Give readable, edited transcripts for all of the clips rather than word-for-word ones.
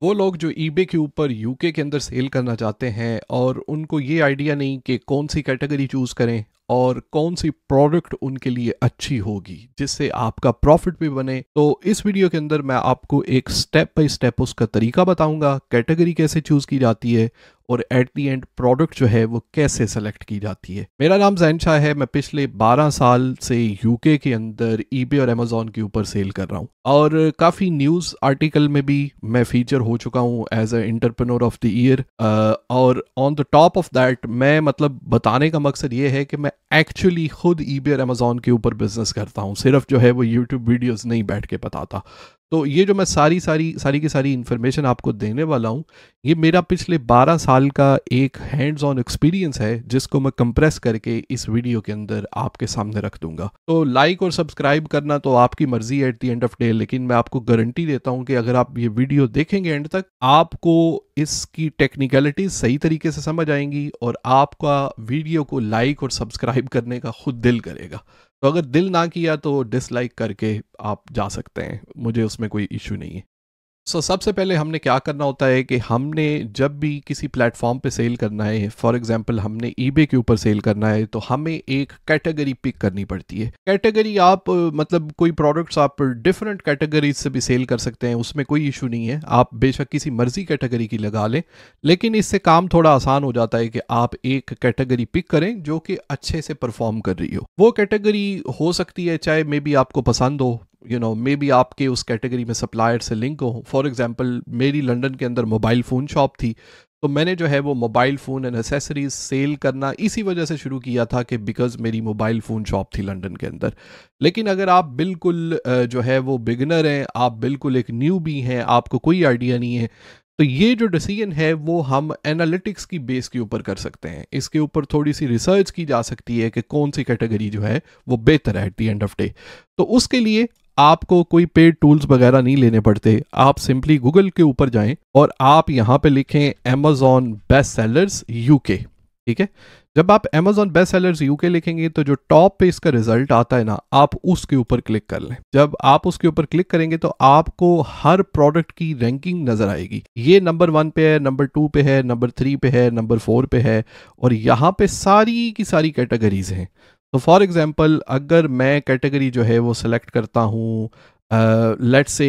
वो लोग जो ईबे के ऊपर यूके के अंदर सेल करना चाहते हैं और उनको ये आइडिया नहीं कि कौन सी कैटेगरी चूज़ करें और कौन सी प्रोडक्ट उनके लिए अच्छी होगी जिससे आपका प्रॉफिट भी बने। तो इस वीडियो के अंदर मैं आपको एक स्टेप बाय स्टेप उसका तरीका बताऊंगा, कैटेगरी कैसे चूज़ की जाती है और एट दी एंड प्रोडक्ट जो है वो कैसे सेलेक्ट की जाती है। मेरा नाम जैन शाह है। मैं पिछले 12 साल से यूके के अंदर ईबे और अमेजोन के ऊपर सेल कर रहा हूँ और काफ़ी न्यूज़ आर्टिकल में भी मैं फीचर हो चुका हूँ as a entrepreneur of the year. और on the top of that मैं मतलब बताने का मकसद ये है कि मैं एक्चुअली खुद ईबे और अमेजोन के ऊपर बिजनेस करता हूँ, सिर्फ जो है वो यूट्यूब वीडियोस नहीं बैठ के बताता। तो ये जो मैं सारी की सारी इन्फॉर्मेशन आपको देने वाला हूँ, ये मेरा पिछले 12 साल का एक हैंड्स ऑन एक्सपीरियंस है जिसको मैं कंप्रेस करके इस वीडियो के अंदर आपके सामने रख दूंगा। तो लाइक और सब्सक्राइब करना तो आपकी मर्जी है at the end of day, लेकिन मैं आपको गारंटी देता हूँ कि अगर आप ये वीडियो देखेंगे एंड तक, आपको इसकी टेक्निकलिटीज सही तरीके से समझ आएंगी और आपका वीडियो को लाइक और सब्सक्राइब करने का खुद दिल करेगा। तो अगर दिल ना किया तो डिसलाइक करके आप जा सकते हैं, मुझे उसमें कोई इशू नहीं है। सबसे पहले हमने क्या करना होता है कि हमने जब भी किसी प्लेटफॉर्म पे सेल करना है, फॉर एग्जांपल हमने ईबे के ऊपर सेल करना है, तो हमें एक कैटेगरी पिक करनी पड़ती है। कैटेगरी आप मतलब कोई प्रोडक्ट्स आप डिफरेंट कैटेगरीज से भी सेल कर सकते हैं, उसमें कोई इशू नहीं है। आप बेशक किसी मर्जी कैटेगरी की लगा लें, लेकिन इससे काम थोड़ा आसान हो जाता है कि आप एक कैटेगरी पिक करें जो कि अच्छे से परफॉर्म कर रही हो। वो कैटेगरी हो सकती है चाहे मे बी आपको पसंद हो, मे बी आपके उस कैटेगरी में सप्लायर से लिंक हो। फॉर एग्जांपल मेरी लंदन के अंदर मोबाइल फ़ोन शॉप थी, तो मैंने जो है वो mobile phone and accessories sell करना इसी वजह से शुरू किया था कि बिकॉज़ मेरी मोबाइल फ़ोन शॉप थी लंदन के अंदर। लेकिन अगर आप बिल्कुल जो है वो बिगनर हैं, आप बिल्कुल एक न्यू भी हैं, आपको कोई आइडिया नहीं है, तो ये जो डिसीजन है वो हम एनालिटिक्स की बेस के ऊपर कर सकते हैं। इसके ऊपर थोड़ी सी रिसर्च की जा सकती है कि कौन सी कैटेगरी जो है वो बेहतर है at the end of day. तो उसके लिए आपको कोई पेड टूल्स वगैरह नहीं लेने पड़ते। आप सिंपली गूगल के ऊपर जाएं और आप यहाँ पे लिखें अमेजॉन बेस्ट सेलर्स यूके। ठीक है, जब आप अमेजॉन बेस्ट सेलर्स यूके लिखेंगे तो जो टॉप पे इसका रिजल्ट आता है ना, आप उसके ऊपर क्लिक कर लें। जब आप उसके ऊपर क्लिक करेंगे तो आपको हर प्रोडक्ट की रैंकिंग नजर आएगी। ये नंबर 1 पे है, नंबर 2 पे है, नंबर 3 पे है, नंबर 4 पे है, और यहाँ पे सारी की सारी कैटेगरीज हैं। तो फॉर एग्जांपल अगर मैं कैटेगरी जो है वो सिलेक्ट करता हूँ, लेट्स से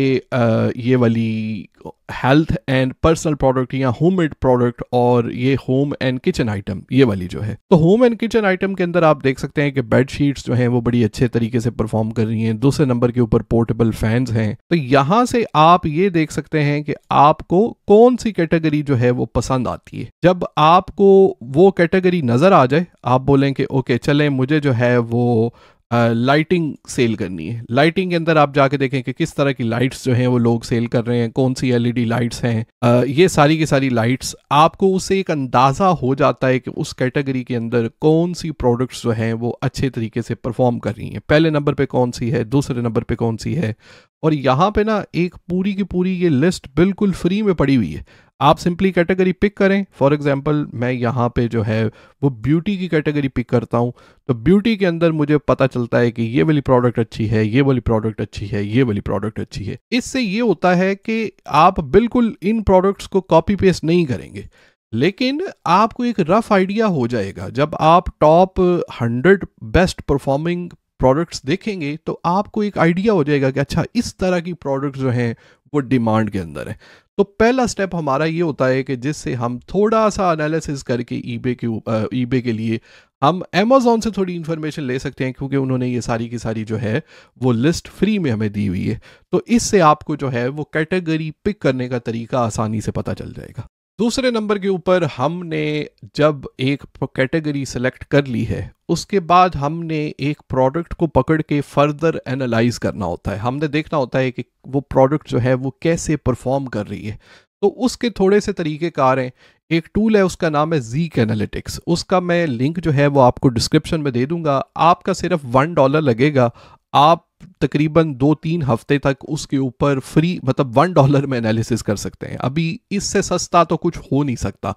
ये वाली हेल्थ एंड पर्सनल प्रोडक्ट या होम मेड प्रोडक्ट, और ये होम एंड किचन आइटम, ये वाली जो है, तो होम एंड किचन आइटम के अंदर आप देख सकते हैं कि बेड शीट्स जो हैं वो बड़ी अच्छे तरीके से परफॉर्म कर रही हैं। दूसरे नंबर के ऊपर पोर्टेबल फैंस हैं। तो यहाँ से आप ये देख सकते हैं कि आपको कौन सी कैटेगरी जो है वो पसंद आती है। जब आपको वो कैटेगरी नजर आ जाए, आप बोलें कि ओके चलें मुझे जो है वो लाइटिंग सेल करनी है। लाइटिंग के अंदर आप जाके देखें कि किस तरह की लाइट्स जो हैं वो लोग सेल कर रहे हैं, कौन सी एलईडी लाइट्स हैं। ये सारी की सारी लाइट्स, आपको उससे एक अंदाज़ा हो जाता है कि उस कैटेगरी के अंदर कौन सी प्रोडक्ट्स जो हैं वो अच्छे तरीके से परफॉर्म कर रही हैं। पहले नंबर पे कौन सी है, दूसरे नंबर पे कौन सी है, और यहाँ पे ना एक पूरी की पूरी ये लिस्ट बिल्कुल फ्री में पड़ी हुई है। आप सिंपली कैटेगरी पिक करें। फॉर एग्जांपल मैं यहाँ पे जो है वो ब्यूटी की कैटेगरी पिक करता हूँ, तो ब्यूटी के अंदर मुझे पता चलता है कि ये वाली प्रोडक्ट अच्छी है, ये वाली प्रोडक्ट अच्छी है, ये वाली प्रोडक्ट अच्छी है। इससे ये होता है कि आप बिल्कुल इन प्रोडक्ट्स को कॉपी पेस्ट नहीं करेंगे, लेकिन आपको एक रफ आइडिया हो जाएगा। जब आप टॉप 100 बेस्ट परफॉर्मिंग प्रोडक्ट्स देखेंगे तो आपको एक आइडिया हो जाएगा कि अच्छा इस तरह की प्रोडक्ट्स जो हैं वो डिमांड के अंदर है। तो पहला स्टेप हमारा ये होता है कि जिससे हम थोड़ा सा एनालिसिस करके ईबे के लिए हम अमेजोन से थोड़ी इन्फॉर्मेशन ले सकते हैं, क्योंकि उन्होंने ये सारी की सारी जो है वो लिस्ट फ्री में हमें दी हुई है। तो इससे आपको जो है वो कैटेगरी पिक करने का तरीका आसानी से पता चल जाएगा। दूसरे नंबर के ऊपर हमने जब एक कैटेगरी सेलेक्ट कर ली है, उसके बाद हमने एक प्रोडक्ट को पकड़ के फर्दर एनालाइज करना होता है। हमने देखना होता है कि वो प्रोडक्ट जो है वो कैसे परफॉर्म कर रही है। तो उसके थोड़े से तरीक़ेकार हैं। एक टूल है, उसका नाम है ज़ीक एनालिटिक्स। उसका मैं लिंक जो है वो आपको डिस्क्रिप्शन में दे दूंगा। आपका सिर्फ $1 लगेगा। आप तकरीबन 2-3 हफ्ते तक उसके ऊपर फ्री, मतलब $1 में एनालिसिस कर सकते हैं। अभी इससे सस्ता तो कुछ हो नहीं सकता।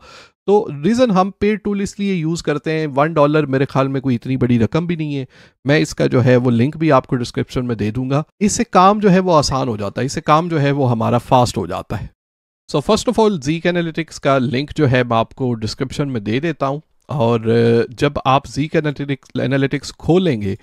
तो रीज़न हम पेड टूल इसलिए यूज़ करते हैं, $1 मेरे ख्याल में कोई इतनी बड़ी रकम भी नहीं है। मैं इसका जो है वो लिंक भी आपको डिस्क्रिप्शन में दे दूंगा। इससे काम जो है वो आसान हो जाता है, इससे काम जो है वो हमारा फास्ट हो जाता है। सो फर्स्ट ऑफ ऑल ज़ीक एनालिटिक्स का लिंक जो है मैं आपको डिस्क्रिप्शन में दे देता हूँ। और जब आप ज़ीक एनालिटिक्स खोलेंगे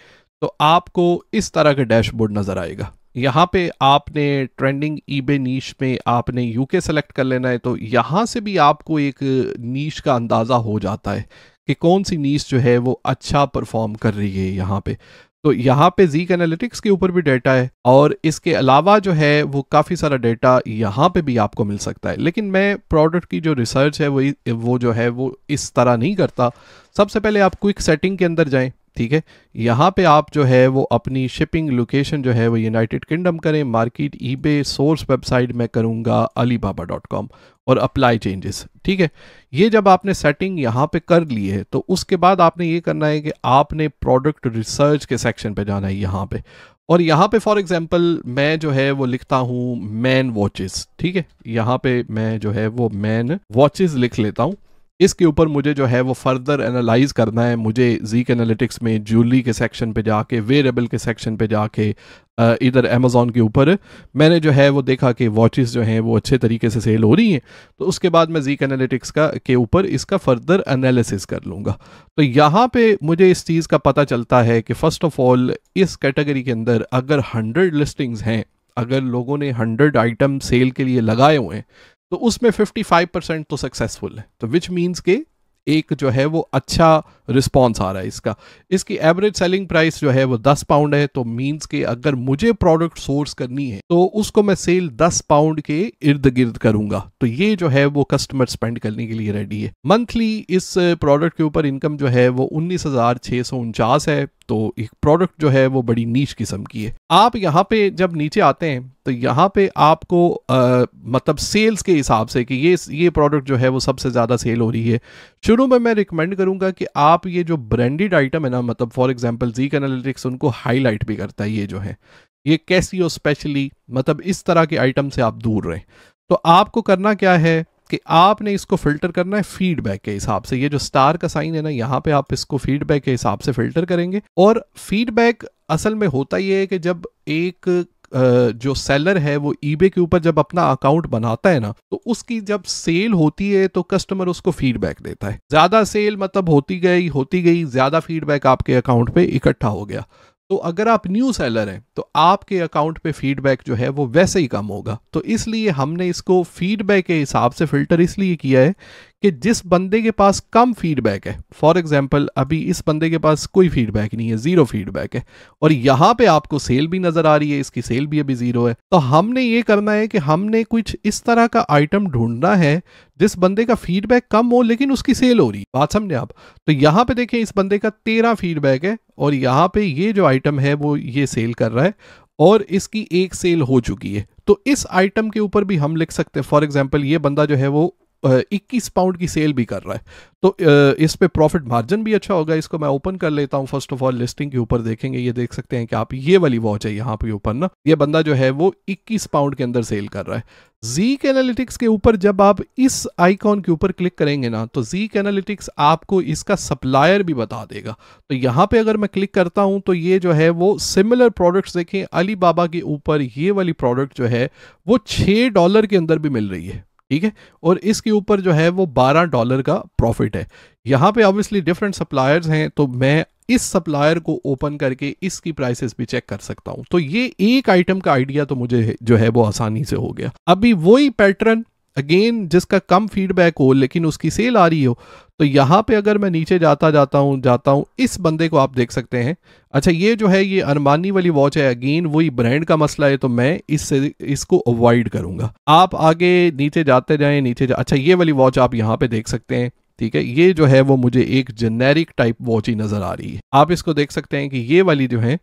तो आपको इस तरह का डैशबोर्ड नज़र आएगा। यहाँ पे आपने ट्रेंडिंग ईबे नीश में आपने यूके सेलेक्ट कर लेना है, तो यहाँ से भी आपको एक नीश का अंदाज़ा हो जाता है कि कौन सी नीश जो है वो अच्छा परफॉर्म कर रही है यहाँ पे। तो यहाँ पे ज़ीक एनालिटिक्स के ऊपर भी डेटा है और इसके अलावा जो है वो काफ़ी सारा डेटा यहाँ पे भी आपको मिल सकता है। लेकिन मैं प्रोडक्ट की जो रिसर्च है वो जो है वो इस तरह नहीं करता। सबसे पहले आप क्विक सेटिंग के अंदर जाएं, ठीक है। यहाँ पे आप जो है वो अपनी शिपिंग लोकेशन जो है वो यूनाइटेड किंगडम करें। मार्केट ईबे सोर्स वेबसाइट में करूँगा alibaba.com और अप्लाई चेंजेस, ठीक है। ये जब आपने सेटिंग यहाँ पे कर ली है तो उसके बाद आपने ये करना है कि आपने प्रोडक्ट रिसर्च के सेक्शन पे जाना है यहाँ पे। और यहाँ पे फॉर एग्जांपल मैं जो है वो लिखता हूँ मैन वॉचेस, ठीक है। यहाँ पे मैं जो है वो मैन वॉचेस लिख लेता हूँ। इसके ऊपर मुझे जो है वो फर्दर एनालाइज करना है। मुझे ज़ीक एनालिटिक्स में ज्वेलरी के सेक्शन पे जाके, वेयरेबल के सेक्शन पे जाके, इधर अमेज़ॉन के ऊपर मैंने जो है वो देखा कि वॉचेस जो हैं वो अच्छे तरीके से सेल हो रही हैं। तो उसके बाद मैं ज़ीक एनालिटिक्स के ऊपर इसका फर्दर एनालिसिस कर लूँगा। तो यहाँ पे मुझे इस चीज़ का पता चलता है कि फ़र्स्ट ऑफ ऑल इस कैटेगरी के अंदर अगर 100 लिस्टिंग्स हैं, अगर लोगों ने 100 आइटम सेल के लिए लगाए हुए हैं तो उसमें 55% तो सक्सेसफुल है। तो विच मीन्स के एक जो है वो अच्छा रिस्पॉन्स आ रहा है इसका। इसकी एवरेज सेलिंग प्राइस जो है वो 10 पाउंड है। तो मीन्स के अगर मुझे प्रोडक्ट सोर्स करनी है तो उसको मैं सेल 10 पाउंड के इर्द गिर्द करूंगा। तो ये जो है वो कस्टमर स्पेंड करने के लिए रेडी है। मंथली इस प्रोडक्ट के ऊपर इनकम जो है वो 19,649 है। तो एक प्रोडक्ट जो है वो बड़ी नीच किस्म की है। आप यहाँ पे जब नीचे आते हैं तो यहाँ पे आपको मतलब सेल्स के हिसाब से कि ये प्रोडक्ट जो है वो सबसे ज़्यादा सेल हो रही है। शुरू में मैं रिकमेंड करूँगा कि आप ये जो ब्रांडेड आइटम है ना, मतलब फॉर एग्जांपल ज़ीक एनालिटिक्स उनको हाईलाइट भी करता है, ये जो है ये कैसियो स्पेशली, मतलब इस तरह के आइटम से आप दूर रहें। तो आपको करना क्या है कि आपने इसको फिल्टर करना है फीडबैक के हिसाब से। ये जो स्टार का साइन है ना, यहाँ पे आप इसको फीडबैक के हिसाब से फिल्टर करेंगे। और फीडबैक असल में होता ये है कि जब एक जो सेलर है वो ईबे के ऊपर जब अपना अकाउंट बनाता है ना, तो उसकी जब सेल होती है तो कस्टमर उसको फीडबैक देता है। ज्यादा सेल मतलब होती गई ज्यादा फीडबैक आपके अकाउंट पे इकट्ठा हो गया। तो अगर आप न्यू सेलर हैं तो आपके अकाउंट पे फीडबैक जो है वो वैसे ही कम होगा। तो इसलिए हमने इसको फीडबैक के हिसाब से फिल्टर इसलिए किया है कि जिस बंदे के पास कम फीडबैक है, फॉर एग्जांपल अभी इस बंदे के पास कोई फीडबैक नहीं है, ज़ीरो फीडबैक है, और यहाँ पे आपको सेल भी नज़र आ रही है, इसकी सेल भी अभी ज़ीरो है। तो हमने ये करना है कि हमने कुछ इस तरह का आइटम ढूंढना है जिस बंदे का फीडबैक कम हो लेकिन उसकी सेल हो रही। बात समझे आप? तो यहाँ पे देखें इस बंदे का 13 फीडबैक है और यहाँ पे ये जो आइटम है वो ये सेल कर रहा है और इसकी एक सेल हो चुकी है। तो इस आइटम के ऊपर भी हम लिख सकते हैं, फॉर एग्जांपल ये बंदा जो है वो 21 पाउंड की सेल भी कर रहा है, तो इस पे प्रॉफिट मार्जिन भी अच्छा होगा। इसको मैं ओपन कर लेता हूँ। फर्स्ट ऑफ ऑल लिस्टिंग के ऊपर देखेंगे, ये देख सकते हैं कि आप ये वाली वॉच है यहाँ पे ऊपर ना, ये बंदा जो है वो 21 पाउंड के अंदर सेल कर रहा है। ज़ीक एनालिटिक्स के ऊपर जब आप इस आइकॉन के ऊपर क्लिक करेंगे ना, तो ज़ीक एनालिटिक्स आपको इसका सप्लायर भी बता देगा। तो यहाँ पे अगर मैं क्लिक करता हूँ तो ये जो है वो सिमिलर प्रोडक्ट्स देखें, अलीबाबा के ऊपर ये वाली प्रोडक्ट जो है वो $6 के अंदर भी मिल रही है, ठीक है, और इसके ऊपर जो है वो $12 का प्रॉफिट है। यहाँ पे ऑब्वियसली डिफरेंट सप्लायर्स हैं, तो मैं इस सप्लायर को ओपन करके इसकी प्राइसेस भी चेक कर सकता हूँ। तो ये एक आइटम का आइडिया तो मुझे जो है वो आसानी से हो गया। अभी वही पैटर्न अगेन जिसका कम फीडबैक हो लेकिन उसकी सेल आ रही हो, तो यहाँ पे अगर मैं नीचे जाता हूँ इस बंदे को आप देख सकते हैं। अच्छा ये जो है ये अरमानी वाली वॉच है, अगेन वही ब्रांड का मसला है, तो मैं इसको अवॉइड करूंगा। आप आगे नीचे जाते जाएं अच्छा ये वाली वॉच आप यहाँ पे देख सकते हैं, ठीक है, ये जो है वो मुझे एक जेनेरिक टाइप वॉच ही नजर आ रही है। आप इसको देख सकते हैं कि ये वाली जो है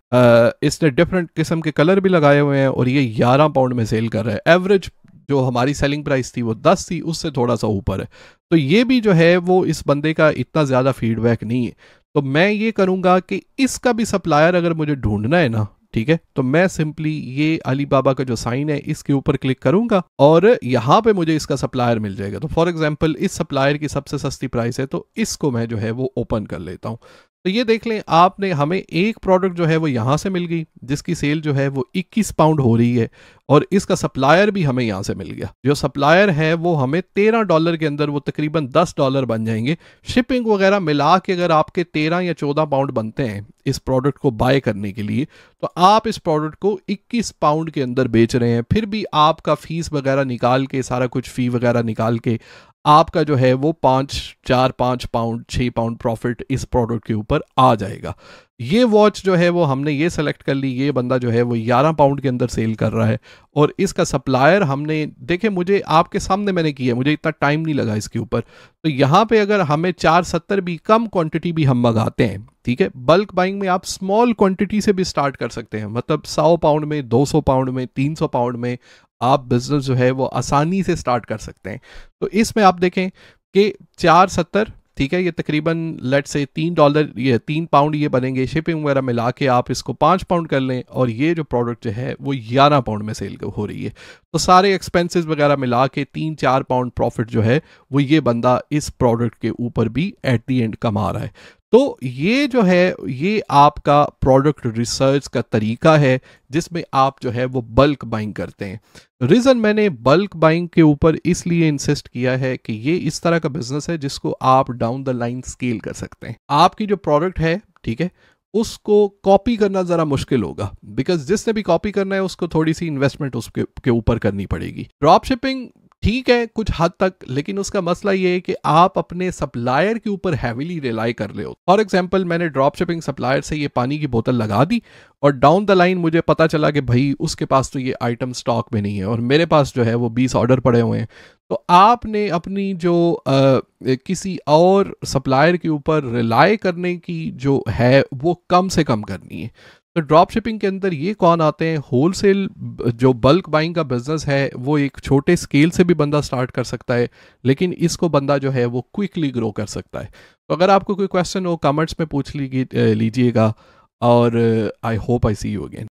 इसने डिफरेंट किस्म के कलर भी लगाए हुए हैं और ये 11 पाउंड में सेल कर रहा है। एवरेज जो हमारी सेलिंग प्राइस थी वो 10 थी, उससे थोड़ा सा ऊपर है। तो ये भी जो है वो इस बंदे का इतना ज़्यादा फीडबैक नहीं है। तो मैं ये करूँगा कि इसका भी सप्लायर अगर मुझे ढूंढना है ना, ठीक है, तो मैं सिंपली ये अलीबाबा का जो साइन है इसके ऊपर क्लिक करूंगा और यहाँ पे मुझे इसका सप्लायर मिल जाएगा। तो फॉर एग्जांपल इस सप्लायर की सबसे सस्ती प्राइस है, तो इसको मैं जो है वो ओपन कर लेता हूँ। तो ये देख लें आपने, हमें एक प्रोडक्ट जो है वो यहाँ से मिल गई जिसकी सेल जो है वो 21 पाउंड हो रही है, और इसका सप्लायर भी हमें यहाँ से मिल गया। जो सप्लायर है वो हमें $13 के अंदर वो तकरीबन $10 बन जाएंगे। शिपिंग वगैरह मिला के अगर आपके 13 या 14 पाउंड बनते हैं इस प्रोडक्ट को बाय करने के लिए, तो आप इस प्रोडक्ट को 21 पाउंड के अंदर बेच रहे हैं। फिर भी आपका फीस वगैरह निकाल के, सारा कुछ फी वगैरह निकाल के आपका जो है वो 5 पाउंड 6 पाउंड प्रॉफिट इस प्रोडक्ट के ऊपर आ जाएगा। ये वॉच जो है वो हमने ये सेलेक्ट कर ली, ये बंदा जो है वो 11 पाउंड के अंदर सेल कर रहा है, और इसका सप्लायर हमने देखे, मुझे आपके सामने मैंने किया, मुझे इतना टाइम नहीं लगा इसके ऊपर। तो यहाँ पे अगर हमें 470 भी कम क्वांटिटी भी हम मंगाते हैं, ठीक है, बल्क बाइंग में आप स्मॉल क्वांटिटी से भी स्टार्ट कर सकते हैं, मतलब 100 पाउंड में, 200 पाउंड में, 300 पाउंड में आप बिजनेस जो है वो आसानी से स्टार्ट कर सकते हैं। तो इसमें आप देखें कि 470, ठीक है, ये तकरीबन लेट से $3, ये 3 पाउंड ये बनेंगे, शिपिंग वगैरह मिला के आप इसको 5 पाउंड कर लें, और ये जो प्रोडक्ट जो है वो 11 पाउंड में सेल हो रही है। तो सारे एक्सपेंसेस वगैरह मिला के 3-4 पाउंड प्रॉफिट जो है वो ये बंदा इस प्रोडक्ट के ऊपर भी एट दी एंड कमा रहा है। तो ये जो है ये आपका प्रोडक्ट रिसर्च का तरीका है जिसमें आप जो है वो बल्क बाइंग करते हैं। रीज़न मैंने बल्क बाइंग के ऊपर इसलिए इंसिस्ट किया है कि ये इस तरह का बिजनेस है जिसको आप डाउन द लाइन स्केल कर सकते हैं। आपकी जो प्रोडक्ट है, ठीक है, उसको कॉपी करना ज़रा मुश्किल होगा, बिकॉज जिसने भी कॉपी करना है उसको थोड़ी सी इन्वेस्टमेंट उसके ऊपर करनी पड़ेगी। ड्रॉप शिपिंग ठीक है कुछ हद तक, लेकिन उसका मसला ये है कि आप अपने सप्लायर के ऊपर हैविली रिलाई कर रहे हो। फॉर एग्जांपल मैंने ड्रॉप शिपिंग सप्लायर से ये पानी की बोतल लगा दी, और डाउन द लाइन मुझे पता चला कि भाई उसके पास तो ये आइटम स्टॉक में नहीं है, और मेरे पास जो है वो 20 ऑर्डर पड़े हुए हैं। तो आपने अपनी जो किसी और सप्लायर के ऊपर रिलाई करने की जो है वो कम से कम करनी है। तो ड्रॉप शिपिंग के अंदर ये कौन आते हैं, होलसेल जो बल्क बाइंग का बिजनेस है वो एक छोटे स्केल से भी बंदा स्टार्ट कर सकता है, लेकिन इसको बंदा जो है वो क्विकली ग्रो कर सकता है। तो अगर आपको कोई क्वेश्चन हो कमेंट्स में पूछ लीजिएगा, और I hope I see you again.